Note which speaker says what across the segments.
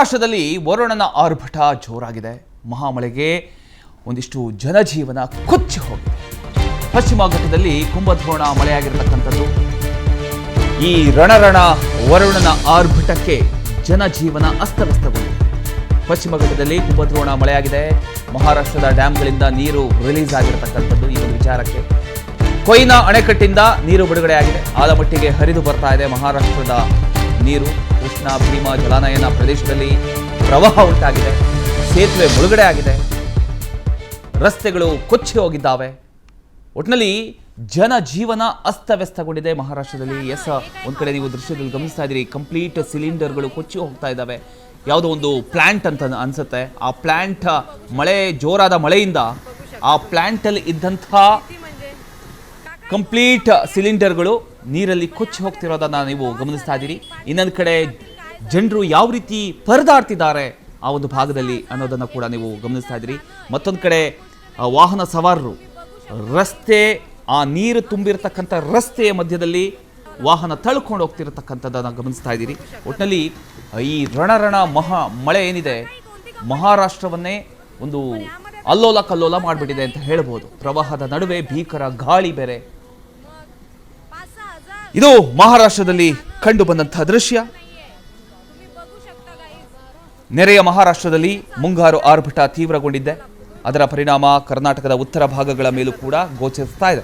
Speaker 1: ಮಹಾರಾಷ್ಟ್ರದಲ್ಲಿ ವರುಣನ ಆರ್ಭಟ ಜೋರಾಗಿದೆ. ಮಹಾಮಳೆಗೆ ಒಂದಿಷ್ಟು ಜನಜೀವನ ಕೊಚ್ಚಿ ಹೋಗಿದೆ. ಪಶ್ಚಿಮ ಘಟ್ಟದಲ್ಲಿ ಕುಂಭದ್ರೋಣ ಮಳೆಯಾಗಿರತಕ್ಕಂಥದ್ದು. ಈ ರಣರಣ ವರುಣನ ಆರ್ಭಟಕ್ಕೆ ಜನಜೀವನ ಅಸ್ತವ್ಯಸ್ತಗೊಂಡಿದೆ. ಪಶ್ಚಿಮ ಘಟ್ಟದಲ್ಲಿ ಕುಂಭದ್ರೋಣ ಮಳೆಯಾಗಿದೆ. ಮಹಾರಾಷ್ಟ್ರದ ಡ್ಯಾಂಗಳಿಂದ ನೀರು ರಿಲೀಸ್ ಆಗಿರತಕ್ಕಂಥದ್ದು. ಈ ಒಂದು ವಿಚಾರಕ್ಕೆ ಕೊಯ್ನಾ ಅಣೆಕಟ್ಟಿಂದ ನೀರು ಬಿಡುಗಡೆಯಾಗಿದೆ. ಆಲಮಟ್ಟಿಗೆ ಹರಿದು ಬರ್ತಾ ಇದೆ ಮಹಾರಾಷ್ಟ್ರದ ನೀರು. ಕೃಷ್ಣಾ ಭೀಮಾ ಜಲಾನಯನ ಪ್ರದೇಶದಲ್ಲಿ ಪ್ರವಾಹ ಉಂಟಾಗಿದೆ. ಸೇತುವೆ ಮುಳುಗಡೆ ಆಗಿದೆ. ರಸ್ತೆಗಳು ಕೊಚ್ಚಿ ಹೋಗಿದ್ದಾವೆ. ಒಟ್ಟಿನಲ್ಲಿ ಜನಜೀವನ ಅಸ್ತವ್ಯಸ್ತಗೊಂಡಿದೆ ಮಹಾರಾಷ್ಟ್ರದಲ್ಲಿ. ಒಂದ್ ಕಡೆ ನೀವು ದೃಶ್ಯದಲ್ಲಿ ಗಮನಿಸ್ತಾ ಇದ್ದೀರಿ, ಕಂಪ್ಲೀಟ್ ಸಿಲಿಂಡರ್ಗಳು ಕೊಚ್ಚಿ ಹೋಗ್ತಾ ಇದ್ದಾವೆ. ಯಾವುದೋ ಒಂದು ಪ್ಲಾಂಟ್ ಅಂತ ಅನ್ಸುತ್ತೆ. ಆ ಪ್ಲಾಂಟ್ ಜೋರಾದ ಮಳೆಯಿಂದ ಆ ಪ್ಲಾಂಟಲ್ಲಿ ಇದ್ದಂಥ ಕಂಪ್ಲೀಟ್ ಸಿಲಿಂಡರ್ಗಳು ನೀರಲ್ಲಿ ಕೊಚ್ಚಿ ಹೋಗ್ತಿರೋದನ್ನ ನೀವು ಗಮನಿಸ್ತಾ ಇದ್ದೀರಿ. ಇನ್ನೊಂದು ಕಡೆ ಜನರು ಯಾವ ರೀತಿ ಪರದಾಡ್ತಿದ್ದಾರೆ ಆ ಒಂದು ಭಾಗದಲ್ಲಿ ಅನ್ನೋದನ್ನು ಕೂಡ ನೀವು ಗಮನಿಸ್ತಾ ಇದ್ದೀರಿ. ಮತ್ತೊಂದು ಕಡೆ ವಾಹನ ಸವಾರರು ಆ ನೀರು ತುಂಬಿರತಕ್ಕಂಥ ರಸ್ತೆಯ ಮಧ್ಯದಲ್ಲಿ ವಾಹನ ತಳ್ಕೊಂಡು ಹೋಗ್ತಿರತಕ್ಕಂಥದ್ದನ್ನು ಗಮನಿಸ್ತಾ ಇದ್ದೀರಿ. ಒಟ್ಟಿನಲ್ಲಿ ಈ ರಣರಣ ಮಳೆ ಏನಿದೆ ಮಹಾರಾಷ್ಟ್ರವನ್ನೇ ಒಂದು ಅಲ್ಲೋಲ ಕಲ್ಲೋಲ ಮಾಡಿಬಿಟ್ಟಿದೆ ಅಂತ ಹೇಳ್ಬೋದು. ಪ್ರವಾಹದ ನಡುವೆ ಭೀಕರ ಗಾಳಿ ಬೇರೆ. ಇದು ಮಹಾರಾಷ್ಟ್ರದಲ್ಲಿ ಕಂಡು ಬಂದಂತಹ ದೃಶ್ಯ. ನೆರೆಯ ಮಹಾರಾಷ್ಟ್ರದಲ್ಲಿ ಮುಂಗಾರು ಆರ್ಭಟ ತೀವ್ರಗೊಂಡಿದೆ. ಅದರ ಪರಿಣಾಮ ಕರ್ನಾಟಕದ ಉತ್ತರ ಭಾಗಗಳ ಮೇಲೂ ಕೂಡ ಗೋಚರಿಸ್ತಾ ಇದೆ.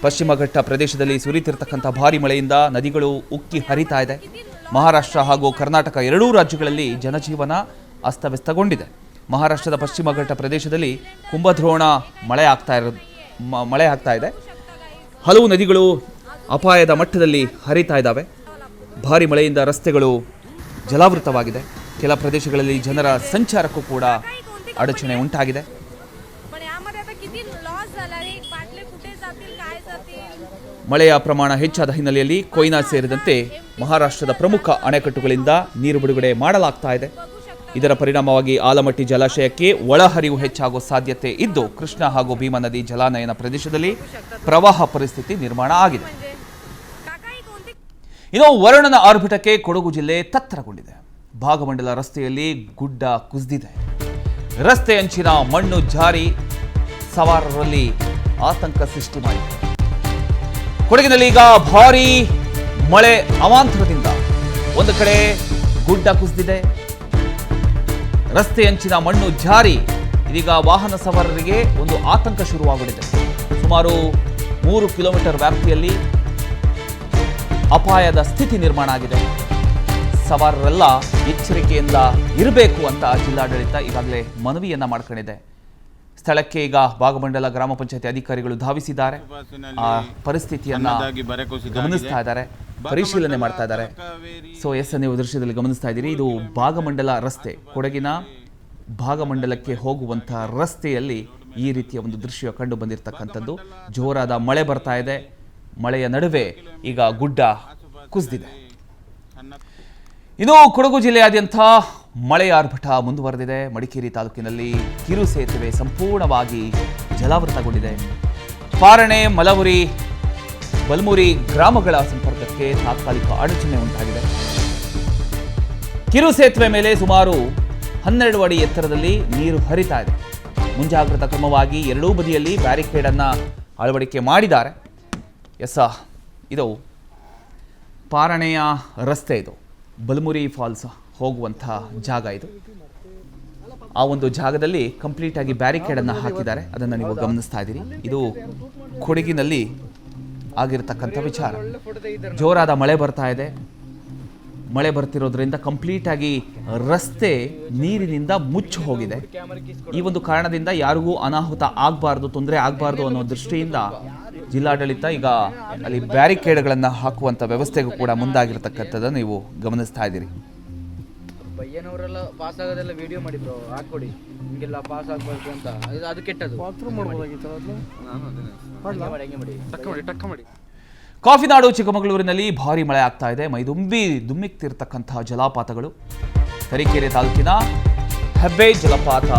Speaker 1: ಪಶ್ಚಿಮ ಘಟ್ಟ ಪ್ರದೇಶದಲ್ಲಿ ಸುರಿತಿರತಕ್ಕಂಥ ಭಾರಿ ಮಳೆಯಿಂದ ನದಿಗಳು ಉಕ್ಕಿ ಹರಿತಾ ಇದೆ. ಮಹಾರಾಷ್ಟ್ರ ಹಾಗೂ ಕರ್ನಾಟಕ ಎರಡೂ ರಾಜ್ಯಗಳಲ್ಲಿ ಜನಜೀವನ ಅಸ್ತವ್ಯಸ್ತಗೊಂಡಿದೆ. ಮಹಾರಾಷ್ಟ್ರದ ಪಶ್ಚಿಮ ಘಟ್ಟ ಪ್ರದೇಶದಲ್ಲಿ ಕುಂಭದ್ರೋಣ ಮಳೆ ಆಗ್ತಾ ಇದೆ. ಹಲವು ನದಿಗಳು ಅಪಾಯದ ಮಟ್ಟದಲ್ಲಿ ಹರಿತಾ ಇದ್ದಾವೆ. ಭಾರಿ ಮಳೆಯಿಂದ ರಸ್ತೆಗಳು ಜಲಾವೃತವಾಗಿದೆ. ಕೆಲ ಪ್ರದೇಶಗಳಲ್ಲಿ ಜನರ ಸಂಚಾರಕ್ಕೂ ಕೂಡ ಅಡಚಣೆ ಉಂಟಾಗಿದೆ. ಮಳೆಯ ಪ್ರಮಾಣ ಹೆಚ್ಚಾದ ಹಿನ್ನೆಲೆಯಲ್ಲಿ ಕೊಯ್ನಾ ಸೇರಿದಂತೆ ಮಹಾರಾಷ್ಟ್ರದ ಪ್ರಮುಖ ಅಣೆಕಟ್ಟುಗಳಿಂದ ನೀರು ಬಿಡುಗಡೆ ಮಾಡಲಾಗ್ತಾ ಇದೆ. ಇದರ ಪರಿಣಾಮವಾಗಿ ಆಲಮಟ್ಟಿ ಜಲಾಶಯಕ್ಕೆ ಒಳಹರಿವು ಹೆಚ್ಚಾಗುವ ಸಾಧ್ಯತೆ ಇದ್ದು ಕೃಷ್ಣಾ ಹಾಗೂ ಭೀಮಾ ನದಿ ಜಲಾನಯನ ಪ್ರದೇಶದಲ್ಲಿ ಪ್ರವಾಹ ಪರಿಸ್ಥಿತಿ ನಿರ್ಮಾಣ ಆಗಿದೆ. ಇನ್ನು ವರುಣನ ಆರ್ಭಟಕ್ಕೆ ಕೊಡಗು ಜಿಲ್ಲೆ ತತ್ತರಗೊಂಡಿದೆ. ಭಾಗಮಂಡಲ ರಸ್ತೆಯಲ್ಲಿ ಗುಡ್ಡ ಕುಸಿದಿದೆ. ರಸ್ತೆ ಅಂಚಿನ ಮಣ್ಣು ಜಾರಿ ಸವಾರರಲ್ಲಿ ಆತಂಕ ಸೃಷ್ಟಿ ಮಾಡಿದೆ. ಕೊಡಗಿನಲ್ಲಿ ಈಗ ಭಾರೀ ಮಳೆ ಅವಾಂತರದಿಂದ ಒಂದು ಕಡೆ ಗುಡ್ಡ ಕುಸಿದಿದೆ. ರಸ್ತೆ ಅಂಚಿನ ಮಣ್ಣು ಜಾರಿ ಇದೀಗ ವಾಹನ ಸವಾರರಿಗೆ ಒಂದು ಆತಂಕ ಶುರುವಾಗಲಿದೆ. ಸುಮಾರು 3 ಕಿಲೋಮೀಟರ್ ವ್ಯಾಪ್ತಿಯಲ್ಲಿ ಅಪಾಯದ ಸ್ಥಿತಿ ನಿರ್ಮಾಣ ಆಗಿದೆ. ಸವಾರರೆಲ್ಲ ಎಚ್ಚರಿಕೆಯಿಂದ ಇರಬೇಕು ಅಂತ ಜಿಲ್ಲಾಡಳಿತ ಈಗಾಗಲೇ ಮನವಿಯನ್ನ ಮಾಡ್ಕೊಂಡಿದೆ. ಸ್ಥಳಕ್ಕೆ ಈಗ ಭಾಗಮಂಡಲ ಗ್ರಾಮ ಪಂಚಾಯತಿ ಅಧಿಕಾರಿಗಳು ಧಾವಿಸಿದ್ದಾರೆ. ಆ ಪರಿಸ್ಥಿತಿಯನ್ನ ಗಮನಿಸ್ತಾ ಇದ್ದಾರೆ, ಪರಿಶೀಲನೆ ಮಾಡ್ತಾ ಇದ್ದಾರೆ. ನೀವು ದೃಶ್ಯದಲ್ಲಿ ಗಮನಿಸ್ತಾ ಇದ್ದೀರಿ, ಇದು ಭಾಗಮಂಡಲ ರಸ್ತೆ. ಕೊಡಗಿನ ಭಾಗಮಂಡಲಕ್ಕೆ ಹೋಗುವಂತಹ ರಸ್ತೆಯಲ್ಲಿ ಈ ರೀತಿಯ ಒಂದು ದೃಶ್ಯ ಕಂಡು ಬಂದಿರತಕ್ಕಂಥದ್ದು. ಜೋರಾದ ಮಳೆ ಬರ್ತಾ ಇದೆ. ಮಳೆಯ ನಡುವೆ ಈಗ ಗುಡ್ಡ ಕುಸಿದಿದೆ. ಇನ್ನು ಕೊಡಗು ಜಿಲ್ಲೆಯಾದ್ಯಂತ ಮಳೆಯ ಆರ್ಭಟ ಮುಂದುವರೆದಿದೆ. ಮಡಿಕೇರಿ ತಾಲೂಕಿನಲ್ಲಿ ಕಿರು ಸೇತುವೆ ಸಂಪೂರ್ಣವಾಗಿ ಜಲಾವೃತಗೊಂಡಿದೆ. ಪಾರಣೆ, ಮಲವುರಿ, ಬಲ್ಮುರಿ ಗ್ರಾಮಗಳ ಸಂಪರ್ಕಕ್ಕೆ ತಾತ್ಕಾಲಿಕ ಅಡಚಣೆ ಉಂಟಾಗಿದೆ. ಕಿರು ಸೇತುವೆ ಮೇಲೆ ಸುಮಾರು 12 ಅಡಿ ಎತ್ತರದಲ್ಲಿ ನೀರು ಹರಿತಾ ಇದೆ. ಮುಂಜಾಗ್ರತಾ ಕ್ರಮವಾಗಿ ಎರಡೂ ಬದಿಯಲ್ಲಿ ಬ್ಯಾರಿಕೇಡ್ ಅನ್ನ ಅಳವಡಿಕೆ ಮಾಡಿದ್ದಾರೆ. ಇದು ಪಾರಣೆಯ ರಸ್ತೆ, ಇದು ಬಲ್ಮುರಿ ಫಾಲ್ಸ್ ಹೋಗುವಂಥ ಜಾಗ. ಇದು ಆ ಒಂದು ಜಾಗದಲ್ಲಿ ಕಂಪ್ಲೀಟ್ ಆಗಿ ಬ್ಯಾರಿಕೇಡ್ ಅನ್ನು ಹಾಕಿದ್ದಾರೆ. ಅದನ್ನು ನೀವು ಗಮನಿಸ್ತಾ ಇದ್ದೀರಿ. ಇದು ಕೊಡಗಿನಲ್ಲಿ ಆಗಿರತಕ್ಕಂಥ ವಿಚಾರ. ಜೋರಾದ ಮಳೆ ಬರ್ತಾ ಇದೆ. ಮಳೆ ಬರ್ತಿರೋದ್ರಿಂದ ಕಂಪ್ಲೀಟ್ ಆಗಿ ರಸ್ತೆ ನೀರಿನಿಂದ ಮುಚ್ಚಿ ಹೋಗಿದೆ. ಈ ಒಂದು ಕಾರಣದಿಂದ ಯಾರಿಗೂ ಅನಾಹುತ ಆಗಬಾರ್ದು, ತೊಂದರೆ ಆಗಬಾರ್ದು ಅನ್ನೋ ದೃಷ್ಟಿಯಿಂದ ಜಿಲ್ಲಾಡಳಿತ ಈಗ ಅಲ್ಲಿ ಬ್ಯಾರಿಕೇಡ್ಗಳನ್ನು ಹಾಕುವಂಥ ವ್ಯವಸ್ಥೆಗೂ ಕೂಡ ಮುಂದಾಗಿರ್ತಕ್ಕಂಥದ್ದನ್ನು ನೀವು ಗಮನಿಸ್ತಾ ಇದ್ದೀರಿ.
Speaker 2: ಬಯ್ಯನವರೆಲ್ಲ ಪಾಸ್ ಆಗೋದೆಲ್ಲ ವಿಡಿಯೋ ಮಾಡಿದ್ರು, ಹಾಕೊಡಿ ಹಿಂಗೆಲ್ಲ ಪಾಸ್ ಆಗಬೇಕು ಅಂತ. ಅದು ಕೆಟ್ಟದು.
Speaker 1: ಕಾಫಿನಾಡು ಚಿಕ್ಕಮಗಳೂರಿನಲ್ಲಿ ಭಾರಿ ಮಳೆ ಆಗ್ತಾ ಇದೆ. ಧುಮ್ಮಿಕ್ತಿರ್ತಕ್ಕಂತಹ ಜಲಪಾತಗಳು. ತರೀಕೆರೆ ತಾಲೂಕಿನ ಹೆಬ್ಬೆ ಜಲಪಾತ,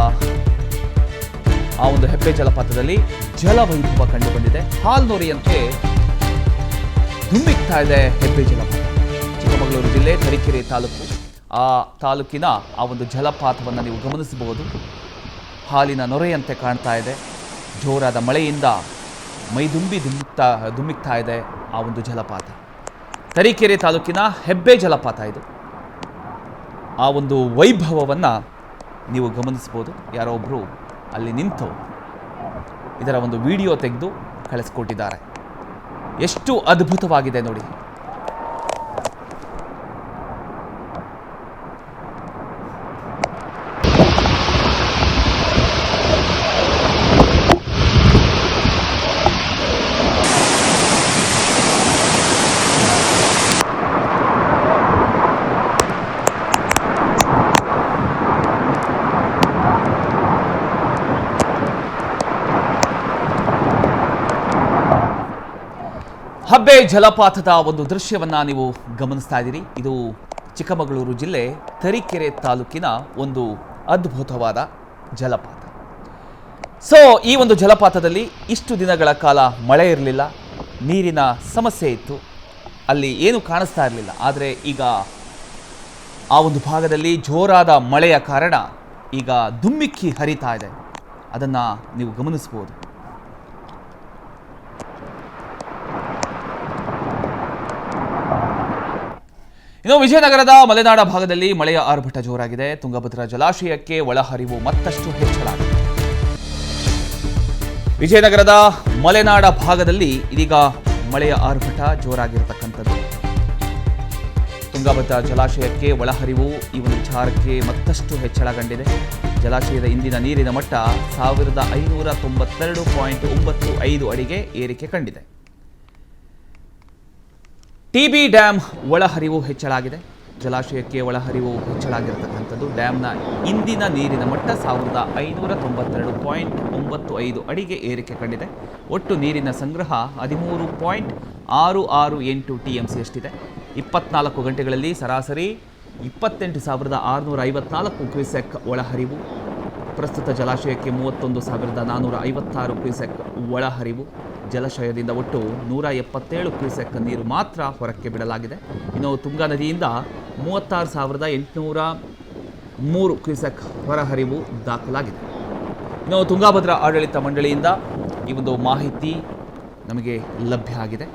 Speaker 1: ಆ ಒಂದು ಹೆಬ್ಬೆ ಜಲಪಾತದಲ್ಲಿ ಜಲವೈಭವ ಕಂಡು ಬಂದಿದೆ. ಹಾಲ್ನೋರಿಯಂತೆ ಧುಮ್ಮಿಕ್ತಾ ಇದೆ ಹೆಬ್ಬೆ ಜಲಪಾತ. ಚಿಕ್ಕಮಗಳೂರು ಜಿಲ್ಲೆ ತರೀಕೆರೆ ತಾಲೂಕು ಆ ತಾಲೂಕಿನ ಆ ಒಂದು ಜಲಪಾತವನ್ನು ನೀವು ಗಮನಿಸಬಹುದು. ಹಾಲಿನ ನೊರೆಯಂತೆ ಕಾಣ್ತಾ ಇದೆ. ಜೋರಾದ ಮಳೆಯಿಂದ ಮೈದುಂಬಿ ಧುಮ್ಮಿಕ್ತಾ ಇದೆ ಆ ಒಂದು ಜಲಪಾತ. ತರೀಕೆರೆ ತಾಲೂಕಿನ ಹೆಬ್ಬೆ ಜಲಪಾತ ಇದು. ಆ ಒಂದು ವೈಭವವನ್ನು ನೀವು ಗಮನಿಸ್ಬೋದು. ಯಾರೋ ಒಬ್ಬರು ಅಲ್ಲಿ ನಿಂತು ಇದರ ಒಂದು ವಿಡಿಯೋ ತೆಗೆದು ಕಳಿಸ್ಕೊಟ್ಟಿದ್ದಾರೆ. ಎಷ್ಟು ಅದ್ಭುತವಾಗಿದೆ ನೋಡಿ. ಹೆಬ್ಬೆ ಜಲಪಾತದ ಒಂದು ದೃಶ್ಯವನ್ನು ನೀವು ಗಮನಿಸ್ತಾ ಇದ್ದೀರಿ. ಇದು ಚಿಕ್ಕಮಗಳೂರು ಜಿಲ್ಲೆ ತರೀಕೆರೆ ತಾಲೂಕಿನ ಒಂದು ಅದ್ಭುತವಾದ ಜಲಪಾತ. ಸೊ ಈ ಒಂದು ಜಲಪಾತದಲ್ಲಿ ಇಷ್ಟು ದಿನಗಳ ಕಾಲ ಮಳೆ ಇರಲಿಲ್ಲ, ನೀರಿನ ಸಮಸ್ಯೆ ಇತ್ತು, ಅಲ್ಲಿ ಏನು ಕಾಣಿಸ್ತಾ ಇರಲಿಲ್ಲ. ಆದರೆ ಈಗ ಆ ಒಂದು ಭಾಗದಲ್ಲಿ ಜೋರಾದ ಮಳೆಯ ಕಾರಣ ಈಗ ಧುಮ್ಮಿಕ್ಕಿ ಹರಿತಾ ಇದೆ. ಅದನ್ನು ನೀವು ಗಮನಿಸ್ಬೋದು. ಇನ್ನು ವಿಜಯನಗರದ ಮಲೆನಾಡ ಭಾಗದಲ್ಲಿ ಮಳೆಯ ಆರ್ಭಟ ಜೋರಾಗಿದೆ. ತುಂಗಭದ್ರಾ ಜಲಾಶಯಕ್ಕೆ ಒಳಹರಿವು ಮತ್ತಷ್ಟು ಹೆಚ್ಚಳಾಗಿದೆ. ವಿಜಯನಗರದ ಮಲೆನಾಡ ಭಾಗದಲ್ಲಿ ಇದೀಗ ಮಳೆಯ ಆರ್ಭಟ ಜೋರಾಗಿರತಕ್ಕಂಥದ್ದು. ತುಂಗಭದ್ರಾ ಜಲಾಶಯಕ್ಕೆ ಒಳಹರಿವು ಈ ಒಂದು ವಿಚಾರಕ್ಕೆ ಮತ್ತಷ್ಟು ಹೆಚ್ಚಳಗೊಂಡಿದೆ. ಜಲಾಶಯದ ಇಂದಿನ ನೀರಿನ ಮಟ್ಟ 1592.95 ಅಡಿಗೆ ಏರಿಕೆ ಕಂಡಿದೆ. ಟಿಬಿ ಡ್ಯಾಮ್ ಒಳಹರಿವು ಹೆಚ್ಚಳಾಗಿದೆ. ಜಲಾಶಯಕ್ಕೆ ಒಳಹರಿವು ಹೆಚ್ಚಳಾಗಿರತಕ್ಕಂಥದ್ದು. ಡ್ಯಾಮ್ನ ಇಂದಿನ ನೀರಿನ ಮಟ್ಟ 1592.95 ಅಡಿಗೆ ಏರಿಕೆ ಕಂಡಿದೆ. ಒಟ್ಟು ನೀರಿನ ಸಂಗ್ರಹ 13.668 TMC ಅಷ್ಟಿದೆ. 24 ಗಂಟೆಗಳಲ್ಲಿ ಸರಾಸರಿ 28,654 ಕ್ಯೂಸೆಕ್ ಒಳಹರಿವು. ಪ್ರಸ್ತುತ ಜಲಾಶಯಕ್ಕೆ 31,456 ಕ್ಯೂಸೆಕ್ ಒಳಹರಿವು. ಜಲಾಶಯದಿಂದ ಒಟ್ಟು 177 ಕ್ಯೂಸೆಕ್ ನೀರು ಮಾತ್ರ ಹೊರಕ್ಕೆ ಬಿಡಲಾಗಿದೆ. ಇನ್ನು ತುಂಗಾ ನದಿಯಿಂದ 36,803 ಕ್ಯೂಸೆಕ್ ಹೊರಹರಿವು ದಾಖಲಾಗಿದೆ. ಇನ್ನು ತುಂಗಭದ್ರಾ ಆಡಳಿತ ಮಂಡಳಿಯಿಂದ ಈ ಒಂದು ಮಾಹಿತಿ ನಮಗೆ ಲಭ್ಯ ಆಗಿದೆ.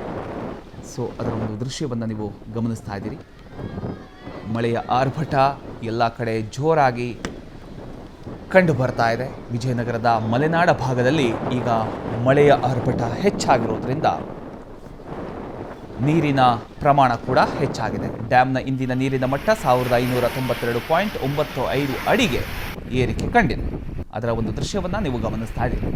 Speaker 1: ಸೊ ಅದರ ಒಂದು ದೃಶ್ಯವನ್ನು ನೀವು ಗಮನಿಸ್ತಾ ಇದ್ದೀರಿ. ಮಳೆಯ ಆರ್ಭಟ ಎಲ್ಲ ಕಡೆ ಜೋರಾಗಿ ಕಂಡು ಬರ್ತಾ ಇದೆ. ವಿಜಯನಗರದ ಮಲೆನಾಡ ಭಾಗದಲ್ಲಿ ಈಗ ಮಳೆಯ ಆರ್ಭಟ ಹೆಚ್ಚಾಗಿರೋದ್ರಿಂದ ನೀರಿನ ಪ್ರಮಾಣ ಕೂಡ ಹೆಚ್ಚಾಗಿದೆ. ಡ್ಯಾಮ್ನ ಇಂದಿನ ನೀರಿನ ಮಟ್ಟ 1592.95 ಅಡಿಗೆ ಏರಿಕೆ ಕಂಡಿದೆ. ಅದರ ಒಂದು ದೃಶ್ಯವನ್ನು ನೀವು ಗಮನಿಸ್ತಾ ಇದ್ದೀರಿ.